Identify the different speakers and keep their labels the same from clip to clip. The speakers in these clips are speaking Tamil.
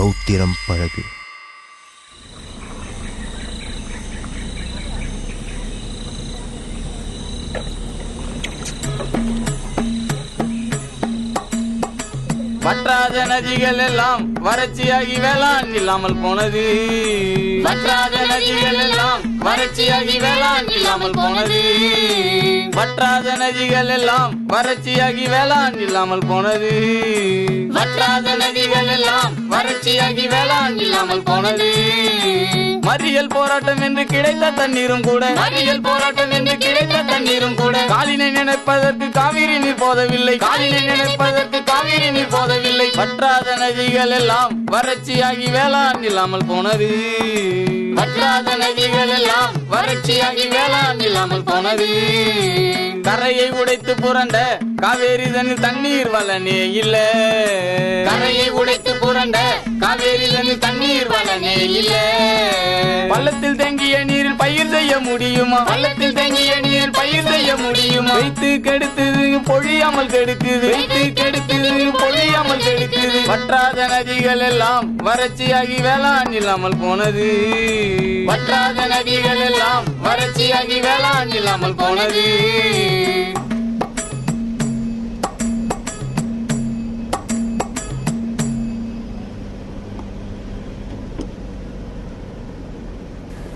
Speaker 1: ரௌத்திரம் பழகு.
Speaker 2: வற்றாத நதிகள் எல்லாம் வறட்சியாகி வேளாண் இல்லாமல் போனது. வற்றாத நதிகள் எல்லாம் வறட்சியாகி வேளாண் இல்லாமல் போனது. வற்றாத நதிகள் எல்லாம் வறட்சியாகி வேளாண் இல்லாமல் போனது. வற்றாத நதிகள் எல்லாம் வறட்சியாகி வேளாண் இல்லாமல் போனது. மறியல் போராட்டம் என்று கிடைத்த தண்ணீரும் கூட, மறியல் போராட்டம் என்று கிடைத்த தண்ணீரும் கூட, காலினை நினைப்பதற்கு காவிரி நீர் போதவில்லை. காலினை நினைப்பதற்கு காவிரி நீர் போதவில்லை. வற்றாத நதிகள் எல்லாம் வறட்சியாகி வேளாண் இல்லாமல் போனது. வற்றாத நதிகள் எல்லாம் வறட்சியாகி வேளாண் இல்லாமல் போனது. கரையை உடைத்து புரண்ட காவேரி தண்ணீர் வளனே இல்ல. கரையை உடைத்து புரண்ட காவேரி தண்ணீர் வளனே இல்ல. பள்ளத்தில் தேங்கிய நீரில் பயிர் செய்ய முடியுமா? பள்ளத்தில் தேங்கிய நீரில் பயிர் செய்ய முடியுமா? வைத்து கெடுத்தது பொழியாமல் கெடுக்குது. வைத்து கெடுத்தது பொழியாமல் கெடுக்குது. வற்றாத நதிகள் எல்லாம் வறட்சியாகி வேளாண் இல்லாமல் போனது. வற்றாத நதிகள் எல்லாம் வறட்சியாகி வேளாண் இல்லாமல் போனது.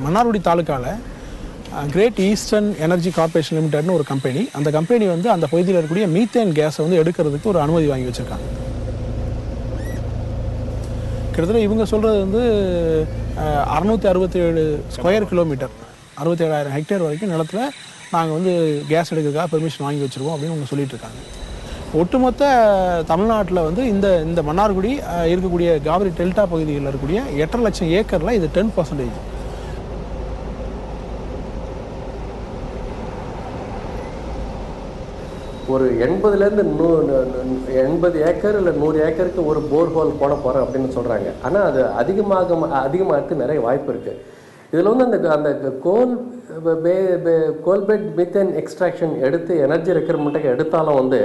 Speaker 3: மன்னார்குடி தாலுக்காவில் கிரேட் ஈஸ்டர்ன் எனர்ஜி கார்பரேஷன் லிமிடெட்னு ஒரு கம்பெனி, அந்த கம்பெனி வந்து அந்த பகுதியில் இருக்கக்கூடிய மீத்தேன் கேஸை வந்து எடுக்கிறதுக்கு ஒரு அனுமதி வாங்கி வச்சுருக்காங்க. கிட்டத்தட்ட இவங்க சொல்கிறது வந்து 667 ஸ்கொயர் கிலோமீட்டர், 67,000 ஹெக்டேர் வரைக்கும் நிலத்தில் நாங்கள் வந்து கேஸ் எடுக்கிறதுக்காக பெர்மிஷன் வாங்கி வச்சுருக்கோம் அப்படின்னு அவங்க சொல்லிட்டு இருக்காங்க. ஒட்டுமொத்த தமிழ்நாட்டில் வந்து இந்த மன்னார்குடி இருக்கக்கூடிய காவிரி டெல்டா பகுதிகளில் இருக்கக்கூடிய 8.5 லட்சம் ஏக்கரில் இது 10%.
Speaker 4: ஒரு 80லேருந்து 80 ஏக்கர் இல்லை 100 ஏக்கருக்கு ஒரு போர்ஹோல் போட போகிறேன் அப்படின்னு சொல்கிறாங்க. ஆனால் அது அதிகமாக நிறைய வாய்ப்பு இருக்குது. இதில் வந்து அந்த கோல்பெட் மீத்தேன் எக்ஸ்ட்ராக்ஷன் எடுத்து எனர்ஜி ரெக்யர்மெண்ட்டுக்கு எடுத்தாலும் வந்து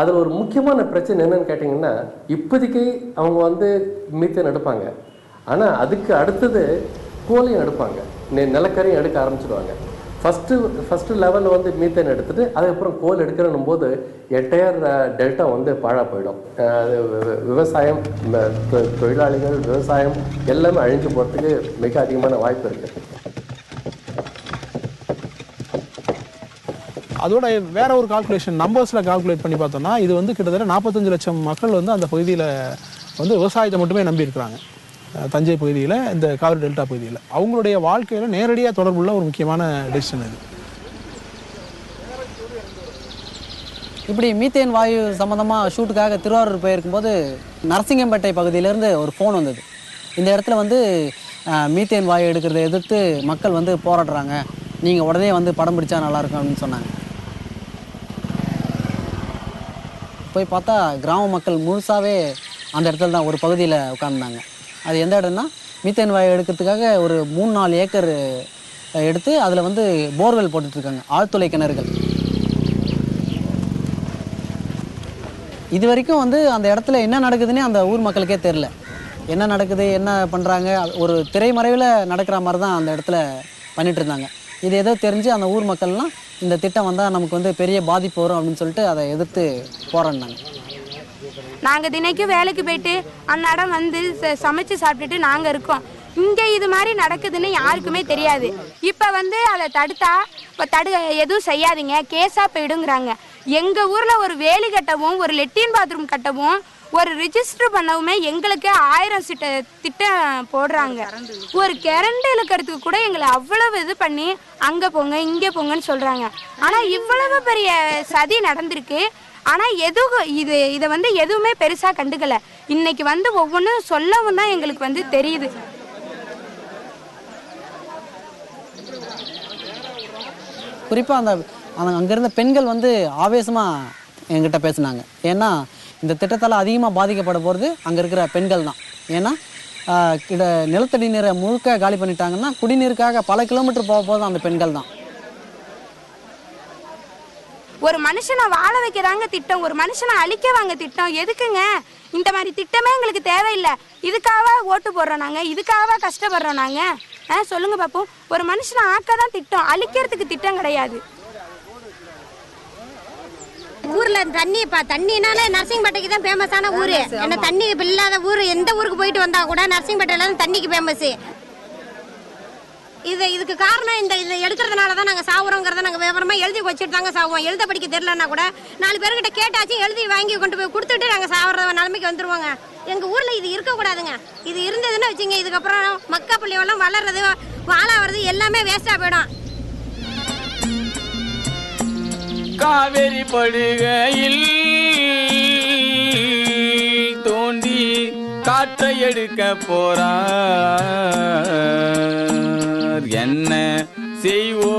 Speaker 4: அதில் ஒரு முக்கியமான பிரச்சனை என்னென்னு கேட்டிங்கன்னா, இப்போதைக்கு அவங்க வந்து மீத்தேன் எடுப்பாங்க, ஆனால் அதுக்கு அடுத்தது கோலையும் எடுப்பாங்க, நிலக்கரையும் எடுக்க ஆரம்பிச்சிடுவாங்க. ஃபஸ்ட்டு லெவலில் வந்து மீத்தேன் எடுத்துகிட்டு அதுக்கப்புறம் கோல் எடுக்கிறன்னும் போது என்டையர் டெல்டா வந்து பாழாக போயிடும். விவசாயம், தொழிலாளிகள், விவசாயம் எல்லாமே அழிஞ்சு போகிறதுக்கு மிக அதிகமான வாய்ப்பு இருக்குது.
Speaker 3: அதோட வேற ஒரு கால்குலேஷன் நம்பர்ஸில் கால்குலேட் பண்ணி பார்த்தோம்னா இது வந்து கிட்டத்தட்ட 45 லட்சம் மக்கள் வந்து அந்த பகுதியில் வந்து விவசாயத்தை மட்டுமே நம்பியிருக்கிறாங்க. தஞ்சை பகுதியில், இந்த காவிரி டெல்டா பகுதியில் அவங்களுடைய வாழ்க்கையில் நேரடியாக தொடர்புள்ள ஒரு முக்கியமான டெசிஷன் இது.
Speaker 5: இப்படி மீத்தேன் வாயு சம்மந்தமாக ஷூட்டுக்காக திருவாரூர் போயிருக்கும்போது நரசிங்கம்பேட்டை பகுதியிலேருந்து ஒரு ஃபோன் வந்தது. இந்த இடத்துல வந்து மீத்தேன் வாயு எடுக்கிறத எதிர்த்து மக்கள் வந்து போராடுறாங்க, நீங்கள் உடனே வந்து படம் பிடிச்சா நல்லாயிருக்கும் அப்படின்னு சொன்னாங்க. போய் பார்த்தா கிராம மக்கள் முழுசாகவே அந்த இடத்துல தான் ஒரு பகுதியில் உட்காந்துருந்தாங்க. அது எந்த இடம்னா, மீத்தேன் வாயு எடுக்கிறதுக்காக ஒரு 3-4 ஏக்கர் எடுத்து அதில் வந்து போர்வெல் போட்டுட்ருக்காங்க, ஆழ்துளை கிணறுகள். இது வரைக்கும் வந்து அந்த இடத்துல என்ன நடக்குதுன்னே அந்த ஊர் மக்களுக்கே தெரில. என்ன நடக்குது, என்ன பண்ணுறாங்க, ஒரு திரைமறைவில் நடக்கிற மாதிரி தான் அந்த இடத்துல பண்ணிகிட்டு இருந்தாங்க. இது ஏதோ தெரிஞ்சு அந்த ஊர் மக்கள்லாம் இந்த திட்டம் வந்தால் நமக்கு வந்து பெரிய பாதிப்பு வரும் அப்படின்னு சொல்லிட்டு அதை எதிர்த்து போராடினாங்க.
Speaker 6: நாங்கள் தினைக்கும் வேலைக்கு போயிட்டு அந்நடம் வந்து சமைச்சு சாப்பிட்டுட்டு நாங்கள் இருக்கோம். இங்கே இது மாதிரி நடக்குதுன்னு யாருக்குமே தெரியாது. இப்போ வந்து அதை தடுத்தா எதுவும் செய்யாதீங்க, கேஸாக போயிடுங்கிறாங்க. எங்கள் ஊரில் ஒரு வேலி கட்டவும், ஒரு லெட்டின் பாத்ரூம் கட்டவும், ஒரு ரிஜிஸ்டர் பண்ணவுமே எங்களுக்கு 1000 திட்டம் போடுறாங்க. ஒரு கரண்ட் இழுக்கிறதுக்கு கூட எங்களை அவ்வளவு இது பண்ணி அங்கே போங்க இங்கே போங்கன்னு சொல்கிறாங்க. ஆனால் இவ்வளவு பெரிய சதி நடந்திருக்கு. ஆனால் இதை வந்து எதுவுமே பெருசாக கண்டுக்கலை. இன்னைக்கு வந்து ஒவ்வொன்றும் சொல்லவும் தான் எங்களுக்கு வந்து தெரியுது.
Speaker 5: குறிப்பாக அந்த அங்கேருந்த பெண்கள் வந்து ஆவேசமாக என்கிட்ட பேசினாங்க. ஏன்னா இந்த திட்டத்தால் அதிகமாக பாதிக்கப்பட போகிறது அங்கே இருக்கிற பெண்கள் தான். ஏன்னா நிலத்தடி நீரை முழுக்க காலி பண்ணிட்டாங்கன்னா குடிநீருக்காக பல கிலோமீட்டர் போக போதும் அந்த பெண்கள் தான்.
Speaker 6: ஒரு மனுஷனை வாழ வைக்கதாங்க திட்டம், ஒரு மனுஷனை அழிக்கவாங்க திட்டம். எதுக்குங்க இந்த மாதிரி திட்டமே எங்களுக்கு தேவையில்லை. இதுக்காக ஓட்டு போடுறோம் நாங்கள், இதுக்காக கஷ்டப்படுறோம் நாங்கள்? சொல்லுங்க பாப்போம். ஒரு மனுஷனை ஆக்க தான் திட்டம், அழிக்கிறதுக்கு திட்டம் கிடையாது.
Speaker 1: ஊர்ல தண்ணினால நரசிங்கப்பேட்டைக்கு தான் ஃபேமஸான ஊரு. என்ன தண்ணி இல்லாத ஊர் எந்த ஊருக்கு போயிட்டு வந்தா கூட நரசிங்கப்பேட்டையில தான் தண்ணிக்கு ஃபேமஸ். இதுக்கு காரணம் இதை எடுக்கிறதுனால தான் நாங்கள் சாவுறோங்கிறத நாங்கள் விவரமா எழுதி வச்சுட்டு தாங்க சாவோம். எழுத படிக்க தெரியலன்னா கூட 4 பேர்கிட்ட கேட்டாச்சும் எழுதி வாங்கி கொண்டு போய் கொடுத்துட்டு நாங்கள் சாவுற நிலைமைக்கு வந்துருவோங்க. எங்கள் ஊரில் இது இருக்கக்கூடாதுங்க. இது இருந்ததுன்னு வச்சுங்க, இதுக்கப்புறம் மக்கா பிள்ளைவெல்லாம் வளர்றது வாழாவது எல்லாமே வேஸ்ட்டாக போயிடும்.
Speaker 2: காவேரி படுகையில் தோண்டி காற்றை எடுக்க போறார், என்ன செய்வோம்?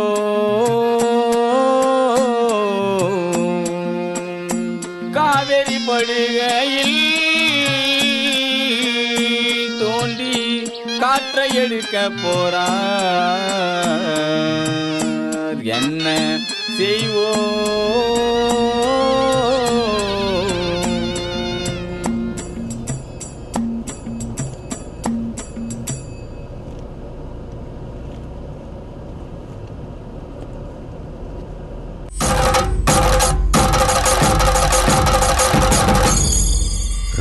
Speaker 2: காவேரி படுகையில் தோண்டி காற்றை எடுக்க போறார், என்ன செய்வோம்?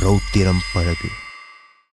Speaker 7: ரௌத்திரம் பழகு.